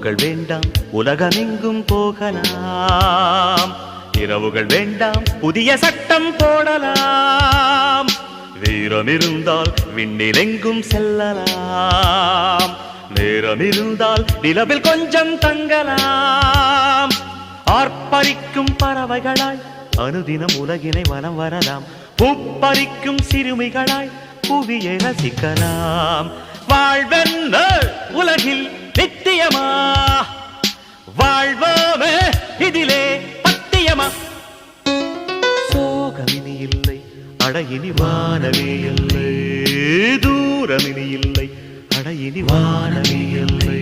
வேண்டாம் உலகமெங்கும் போகலாம். இரவுகள் வேண்டாம் புதிய சட்டம் போடலாம். வீரம் இருந்தால் விண்ணிலெங்கும் செல்லலாம். நேரம் இருந்தால் நிலவில் கொஞ்சம் தங்கலாம். ஆர்ப்பரிக்கும் பறவைகளாய் அனுதினம் உலகினை வலம் வரலாம். பூப்பறிக்கும் சிறுமிகளாய் புவியை ரசிக்கலாம். வாழ்வென்ன உலகில் நித்தியமா, வாழ்வோமே இதிலே பத்தியமா. சோகமினி இல்லை, அடையினி வானமே இல்லை. தூரமினி இல்லை, அடையினி வானமே இல்லை.